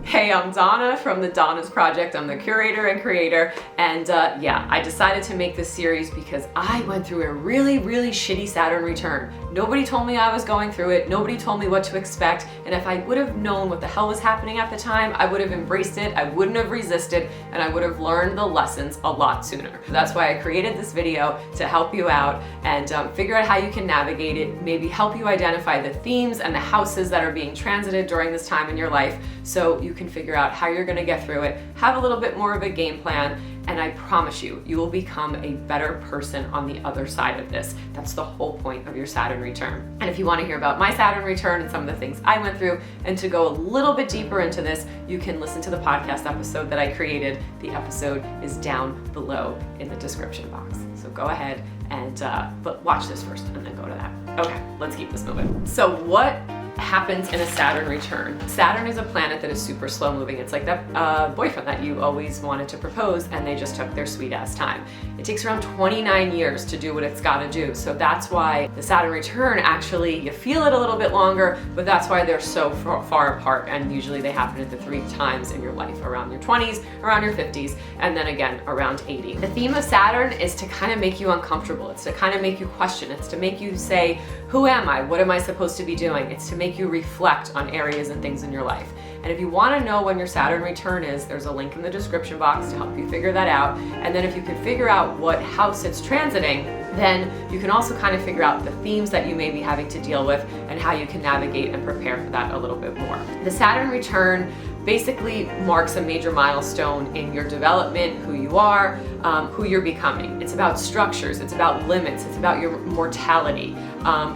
Hey, I'm Donna from the Donna's Project. I'm the curator and creator, and yeah, I decided to make this series because I went through a really shitty Saturn return. Nobody told me I was going through it, nobody told me what to expect, and if I would have known what the hell was happening at the time, I would have embraced it, I wouldn't have resisted, and I would have learned the lessons a lot sooner. That's why I created this video, to help you out and figure out how you can navigate it, maybe help you identify the themes and the houses that are being transited during this time in your life, so you can figure out how you're gonna get through it, have a little bit more of a game plan, and I promise you, you will become a better person on the other side of this. That's the whole point of your Saturn return. And if you want to hear about my Saturn return and some of the things I went through, and to go a little bit deeper into this, you can listen to the podcast episode that I created. The episode is down below in the description box. So go ahead and but watch this first and then go to that. Okay, let's keep this moving. So what happens in a Saturn return? Saturn is a planet that is super slow moving. It's like that boyfriend that you always wanted to propose and they just took their sweet ass time. It takes around 29 years to do what it's got to do. So that's why the Saturn return, actually, you feel it a little bit longer, but that's why they're so far apart, and usually they happen at the 3 times in your life: around your 20s, around your 50s, and then again around 80. The theme of Saturn is to kind of make you uncomfortable. It's to kind of make you question. It's to make you say, who am I? What am I supposed to be doing? It's to make you reflect on areas and things in your life. And if you want to know when your Saturn return is, there's a link in the description box to help you figure that out. And then if you can figure out what house it's transiting, then you can also kind of figure out the themes that you may be having to deal with and how you can navigate and prepare for that a little bit more. The Saturn return basically marks a major milestone in your development, who you are, who you're becoming. It's about structures, it's about limits, it's about your mortality.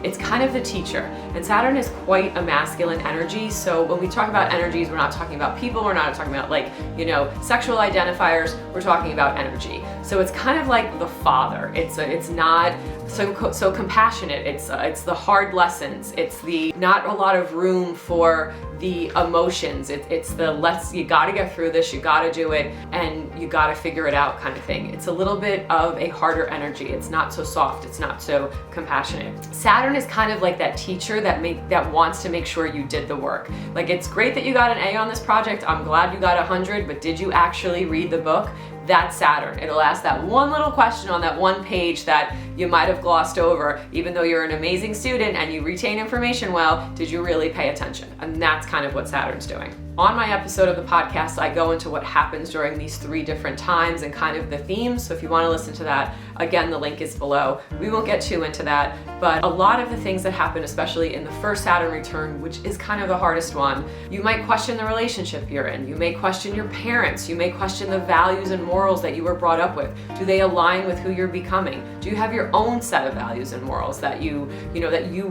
It's kind of the teacher. And Saturn is quite a masculine energy, so when we talk about energies, we're not talking about people, we're not talking about, like, you know, sexual identifiers, we're talking about energy. So it's kind of like the father. It's not so compassionate. It's the hard lessons. It's the not a lot of room for the emotions. It's the you gotta get through this, you gotta do it, and you gotta figure it out kind of thing. It's a little bit of a harder energy. It's not so soft, it's not so compassionate. Saturn is kind of like that teacher that wants to make sure you did the work. Like, it's great that you got an A on this project, I'm glad you got 100, but did you actually read the book? That's Saturn. It'll ask that one little question on that one page that you might have glossed over. Even though you're an amazing student and you retain information well, did you really pay attention? And that's kind of what Saturn's doing. On my episode of the podcast, I go into what happens during these 3 different times and kind of the themes. So if you want to listen to that, again, the link is below. We won't get too into that, but a lot of the things that happen, especially in the first Saturn return, which is kind of the hardest one, you might question the relationship you're in. You may question your parents. You may question the values and morals that you were brought up with. Do they align with who you're becoming? Do you have your own set of values and morals that you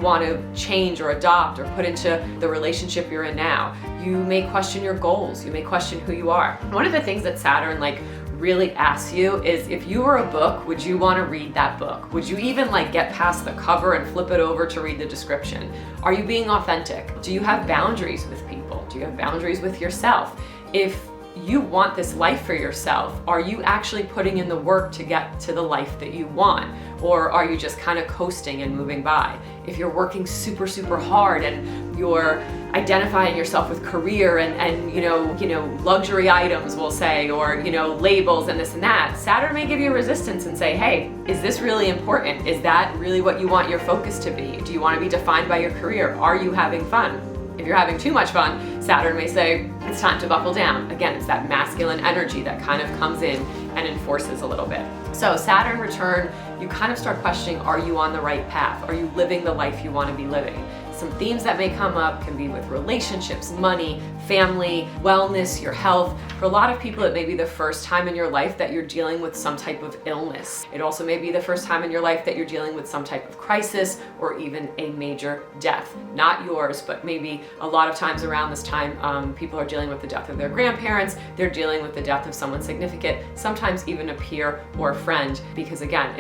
want to change or adopt or put into the relationship you're in now? You may question your goals. You may question who you are. One of the things that Saturn really asks you is, if you were a book, would you want to read that book? Would you even get past the cover and flip it over to read the description? Are you being authentic? Do you have boundaries with people? Do you have boundaries with yourself? If you want this life for yourself, are you actually putting in the work to get to the life that you want? Or are you just kind of coasting and moving by? If you're working super hard and you're identifying yourself with career and luxury items, we'll say, or labels and this and that, Saturn may give you resistance and say, hey, is this really important? Is that really what you want your focus to be? Do you want to be defined by your career? Are you having fun? If you're having too much fun, Saturn may say, it's time to buckle down. Again, it's that masculine energy that kind of comes in and enforces a little bit. So Saturn return, you kind of start questioning, are you on the right path? Are you living the life you want to be living? Some themes that may come up can be with relationships, money, family, wellness, your health. For a lot of people, it may be the first time in your life that you're dealing with some type of illness. It also may be the first time in your life that you're dealing with some type of crisis or even a major death. Not yours, but maybe a lot of times around this time, people are dealing with the death of their grandparents, they're dealing with the death of someone significant, sometimes even a peer or a friend, because again,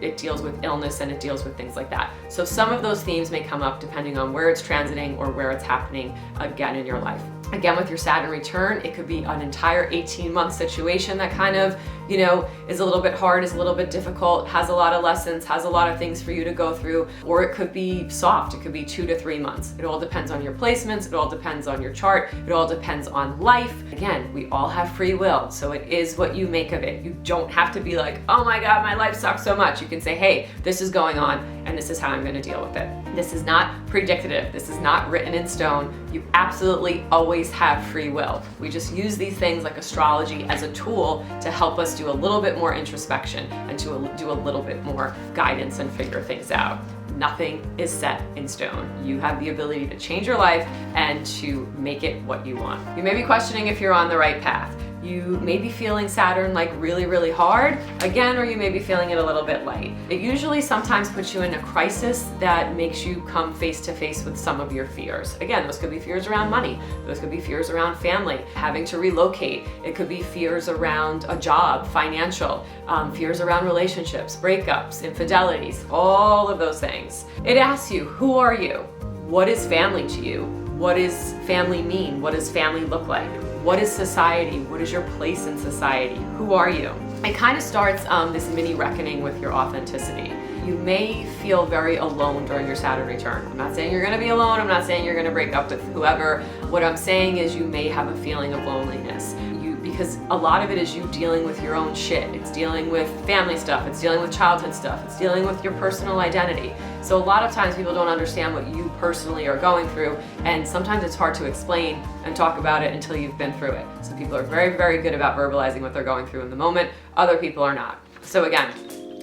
it deals with illness and it deals with things like that. So some of those themes may come up depending on where it's transiting or where it's happening again in your life. Again, with your Saturn return, it could be an entire 18-month situation that kind of, you know, is a little bit hard, is a little bit difficult, has a lot of lessons, has a lot of things for you to go through, or it could be soft. It could be 2 to 3 months. It all depends on your placements. It all depends on your chart. It all depends on life. Again, we all have free will, so it is what you make of it. You don't have to be like, oh my God, my life sucks so much. You can say, hey, this is going on, and this is how I'm gonna deal with it. This is not predictive. This is not written in stone. You absolutely always have free will. We just use these things like astrology as a tool to help us do a little bit more introspection and to do a little bit more guidance and figure things out. Nothing is set in stone. You have the ability to change your life and to make it what you want. You may be questioning if you're on the right path. You may be feeling Saturn like really, really hard, again, or you may be feeling it a little bit light. It usually sometimes puts you in a crisis that makes you come face to face with some of your fears. Again, those could be fears around money. Those could be fears around family, having to relocate. It could be fears around a job, financial, fears around relationships, breakups, infidelities, all of those things. It asks you, who are you? What is family to you? What does family mean? What does family look like? What is society? What is your place in society? Who are you? It kind of starts this mini reckoning with your authenticity. You may feel very alone during your Saturn return. I'm not saying you're gonna be alone. I'm not saying you're gonna break up with whoever. What I'm saying is you may have a feeling of loneliness. Because a lot of it is you dealing with your own shit. It's dealing with family stuff. It's dealing with childhood stuff. It's dealing with your personal identity. So a lot of times people don't understand what you personally are going through, and sometimes it's hard to explain and talk about it until you've been through it. So people are very, very good about verbalizing what they're going through in the moment. Other people are not. So again,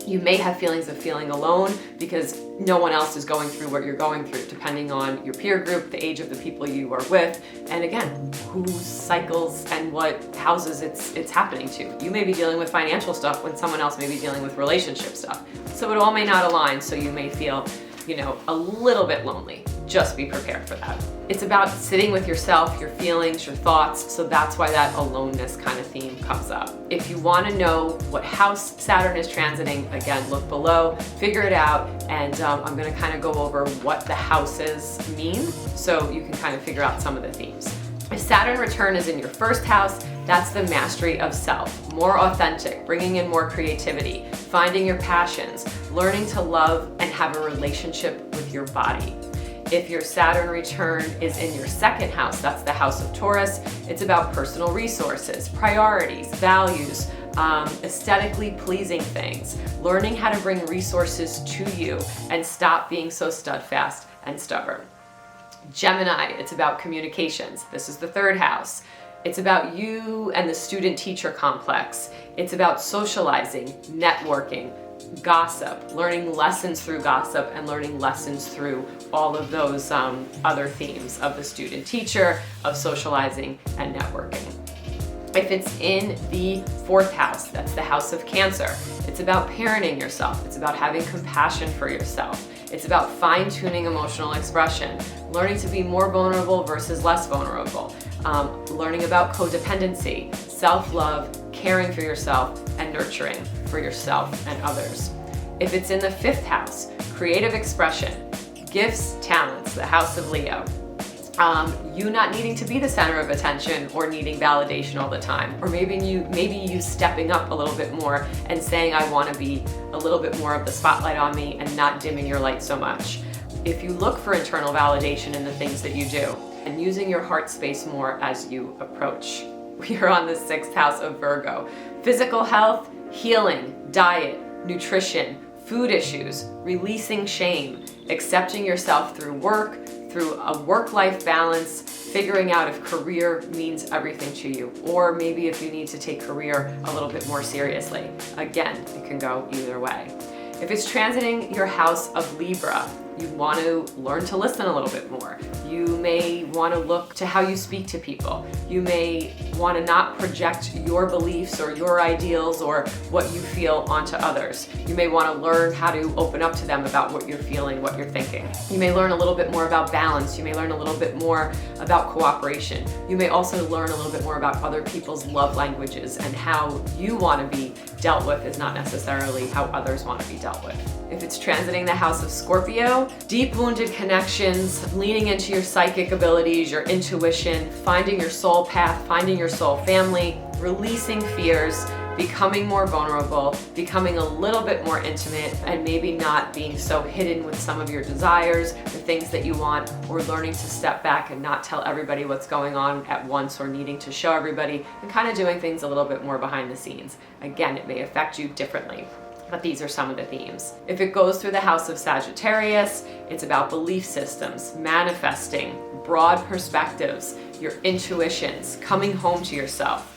you may have feelings of feeling alone because no one else is going through what you're going through, depending on your peer group, the age of the people you are with, and again, whose cycles and what houses it's happening to. You may be dealing with financial stuff when someone else may be dealing with relationship stuff. So it all may not align, so you may feel, you know, a little bit lonely. Just be prepared for that. It's about sitting with yourself, your feelings, your thoughts, so that's why that aloneness kind of theme comes up. If you want to know what house Saturn is transiting, again, look below, figure it out, and I'm going to kind of go over what the houses mean so you can kind of figure out some of the themes. If Saturn return is in your first house, that's the mastery of self, more authentic, bringing in more creativity, finding your passions, learning to love and have a relationship with your body. If your Saturn return is in your second house, that's the house of Taurus, it's about personal resources, priorities, values, aesthetically pleasing things, learning how to bring resources to you and stop being so steadfast and stubborn. Gemini, it's about communications. This is the third house. It's about you and the student-teacher complex. It's about socializing, networking, gossip, learning lessons through gossip and learning lessons through all of those other themes of the student-teacher, of socializing and networking. If it's in the fourth house, that's the house of Cancer. It's about parenting yourself. It's about having compassion for yourself. It's about fine-tuning emotional expression, learning to be more vulnerable versus less vulnerable, learning about codependency, self-love, caring for yourself, and nurturing for yourself and others. If it's in the fifth house, creative expression, gifts, talents, the house of Leo, you not needing to be the center of attention or needing validation all the time, or maybe you stepping up a little bit more and saying, I want to be a little bit more of the spotlight on me and not dimming your light so much. If you look for internal validation in the things that you do and using your heart space more as you approach. We are on the sixth house of Virgo. Physical health, healing, diet, nutrition, food issues, releasing shame, accepting yourself through work, through a work-life balance, figuring out if career means everything to you, or maybe if you need to take career a little bit more seriously. Again, it can go either way. If it's transiting your house of Libra, you want to learn to listen a little bit more. You may want to look to how you speak to people. You may want to not project your beliefs or your ideals or what you feel onto others. You may want to learn how to open up to them about what you're feeling, what you're thinking. You may learn a little bit more about balance. You may learn a little bit more about cooperation. You may also learn a little bit more about other people's love languages and how you want to be dealt with is not necessarily how others want to be dealt with. If it's transiting the house of Scorpio, deep wounded connections, leaning into your psychic abilities, your intuition, finding your soul path, finding your soul family, releasing fears, becoming more vulnerable, becoming a little bit more intimate, and maybe not being so hidden with some of your desires, the things that you want, or learning to step back and not tell everybody what's going on at once, or needing to show everybody, and kind of doing things a little bit more behind the scenes. Again, it may affect you differently, but these are some of the themes. If it goes through the house of Sagittarius, it's about belief systems, manifesting, broad perspectives, your intuitions, coming home to yourself,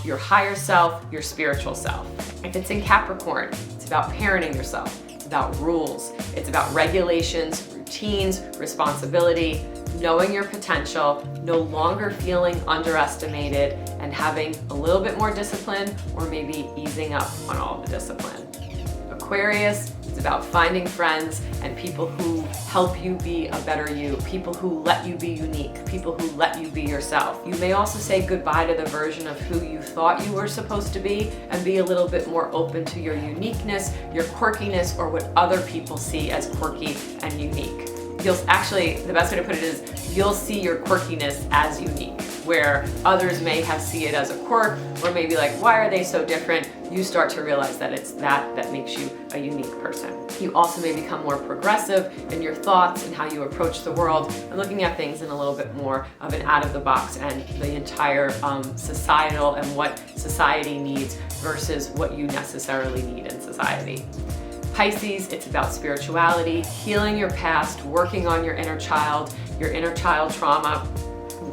your higher self, your spiritual self. If it's in Capricorn, it's about parenting yourself. It's about rules. It's about regulations, routines, responsibility, knowing your potential, no longer feeling underestimated, and having a little bit more discipline, or maybe easing up on all the discipline. Aquarius, it's about finding friends and people who help you be a better you, people who let you be unique, people who let you be yourself. You may also say goodbye to the version of who you thought you were supposed to be, and be a little bit more open to your uniqueness, your quirkiness, or what other people see as quirky and unique. The best way to put it is, you'll see your quirkiness as unique, where others may see it as a quirk, or maybe like, why are they so different? You start to realize that it's that makes you a unique person. You also may become more progressive in your thoughts and how you approach the world, and looking at things in a little bit more of an out of the box, and the entire societal and what society needs versus what you necessarily need in society. Pisces, it's about spirituality, healing your past, working on your inner child trauma.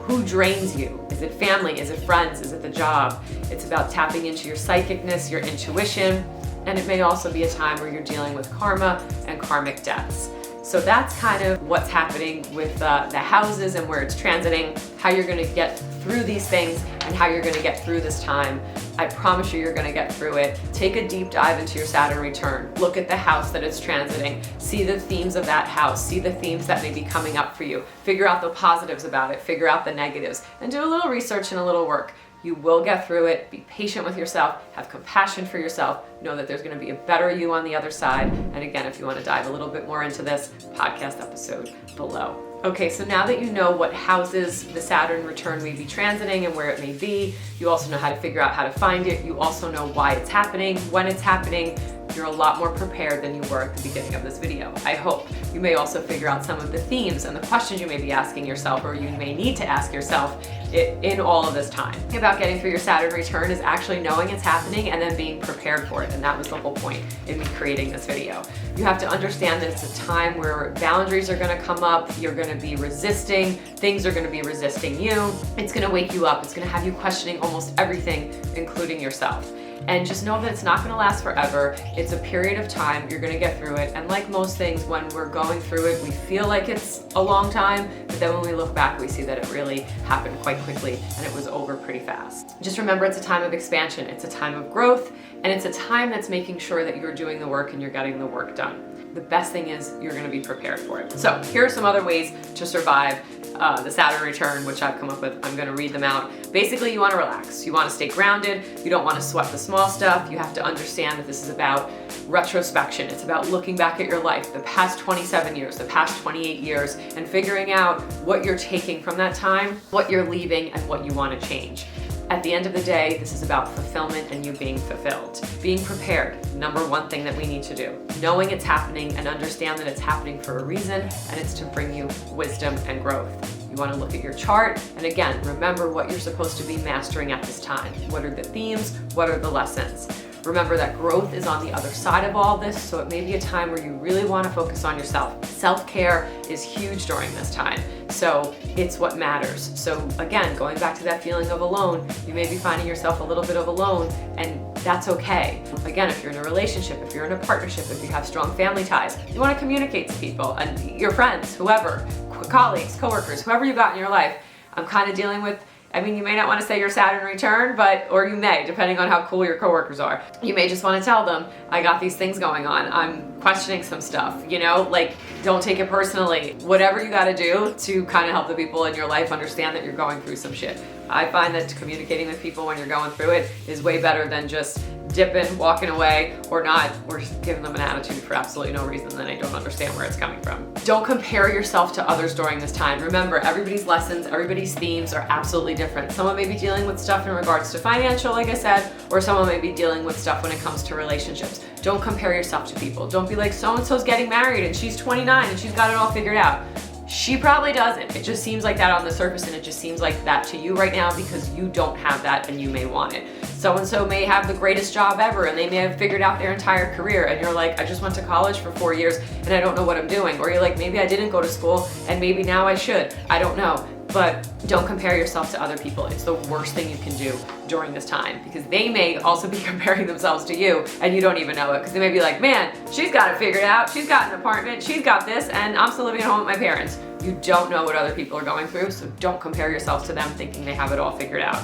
Who drains you? Is it family? Is it friends? Is it the job? It's about tapping into your psychicness, your intuition, and it may also be a time where you're dealing with karma and karmic debts. So that's kind of what's happening with the houses and where it's transiting, how you're going to get through these things, and how you're going to get through this time. I promise you're going to get through it. Take a deep dive into your Saturn return. Look at the house that it's transiting. See the themes of that house. See the themes that may be coming up for you. Figure out the positives about it. Figure out the negatives. And do a little research and a little work. You will get through it. Be patient with yourself. Have compassion for yourself. Know that there's going to be a better you on the other side. And again, if you want to dive a little bit more into this, podcast episode below. Okay, so now that you know what houses the Saturn return may be transiting and where it may be, you also know how to figure out how to find it. You also know why it's happening, when it's happening. You're a lot more prepared than you were at the beginning of this video, I hope. You may also figure out some of the themes and the questions you may be asking yourself, or you may need to ask yourself in all of this time. About getting through your Saturn return is actually knowing it's happening and then being prepared for it. And that was the whole point in me creating this video. You have to understand that it's a time where boundaries are going to come up. You're going to be resisting. Things are going to be resisting you. It's going to wake you up. It's going to have you questioning almost everything, including yourself. And just know that it's not going to last forever. It's a period of time. You're going to get through it. And like most things, when we're going through it, we feel like it's a long time, but then when we look back, we see that it really happened quite quickly and it was over pretty fast. Just remember, it's a time of expansion. It's a time of growth, and it's a time that's making sure that you're doing the work and you're getting the work done. The best thing is you're going to be prepared for it. So here are some other ways to survive the Saturn return, which I've come up with. I'm going to read them out. Basically, you want to relax. You want to stay grounded. You don't want to sweat the small stuff. You have to understand that this is about retrospection. It's about looking back at your life, the past 27 years, the past 28 years, and figuring out what you're taking from that time, what you're leaving, and what you want to change. At the end of the day, this is about fulfillment and you being fulfilled. Being prepared, number one thing that we need to do. Knowing it's happening and understand that it's happening for a reason, and it's to bring you wisdom and growth. You want to look at your chart, and again, remember what you're supposed to be mastering at this time. What are the themes? What are the lessons? Remember that growth is on the other side of all this, so it may be a time where you really want to focus on yourself. Self-care is huge during this time, so it's what matters. So again, going back to that feeling of alone, you may be finding yourself a little bit of alone, and that's okay. Again, if you're in a relationship, if you're in a partnership, if you have strong family ties, you want to communicate to people and your friends, whoever, colleagues, coworkers, whoever you got in your life. I'm kind of dealing with, you may not want to say your Saturn return, or you may, depending on how cool your coworkers are. You may just want to tell them, I got these things going on. I'm questioning some stuff, you know, like don't take it personally. Whatever you got to do to kind of help the people in your life understand that you're going through some shit. I find that communicating with people when you're going through it is way better than just dipping, walking away, or not, or just giving them an attitude for absolutely no reason that I don't understand where it's coming from. Don't compare yourself to others during this time. Remember, everybody's lessons, everybody's themes are absolutely different. Someone may be dealing with stuff in regards to financial, like I said, or someone may be dealing with stuff when it comes to relationships. Don't compare yourself to people. Don't be like, so-and-so's getting married and she's 29 and she's got it all figured out. She probably doesn't. It just seems like that on the surface, and it just seems like that to you right now because you don't have that and you may want it. So-and-so may have the greatest job ever and they may have figured out their entire career, and you're like, I just went to college for 4 years and I don't know what I'm doing. Or you're like, maybe I didn't go to school and maybe now I should. I don't know. But don't compare yourself to other people. It's the worst thing you can do during this time because they may also be comparing themselves to you and you don't even know it, because they may be like, man, she's got it figured out. She's got an apartment. She's got this, and I'm still living at home with my parents. You don't know what other people are going through, so don't compare yourself to them thinking they have it all figured out.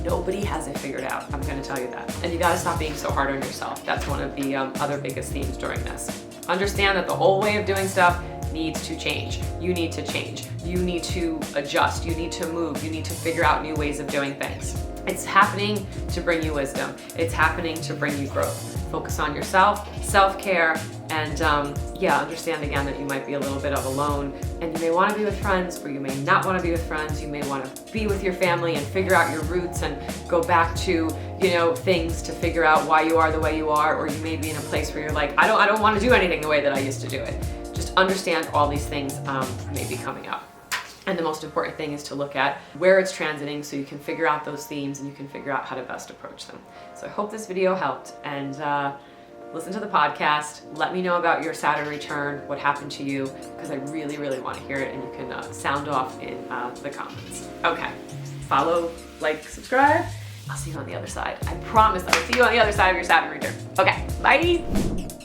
Nobody has it figured out. I'm going to tell you that. And you got to stop being so hard on yourself. That's one of the other biggest themes during this. Understand that the whole way of doing stuff needs to change. You need to change. You need to adjust. You need to move. You need to figure out new ways of doing things. It's happening to bring you wisdom. It's happening to bring you growth. Focus on yourself, self-care, and understand again that you might be a little bit of alone, and you may want to be with friends, or you may not want to be with friends. You may want to be with your family and figure out your roots and go back to, you know, things to figure out why you are the way you are, or you may be in a place where you're like, I don't want to do anything the way that I used to do it. Just understand all these things may be coming up. And the most important thing is to look at where it's transiting so you can figure out those themes and you can figure out how to best approach them. So I hope this video helped, and listen to the podcast. Let me know about your Saturn return, what happened to you, because I really, really want to hear it, and you can sound off in the comments. Okay, follow, like, subscribe. I'll see you on the other side. I promise I'll see you on the other side of your Saturn return. Okay, bye.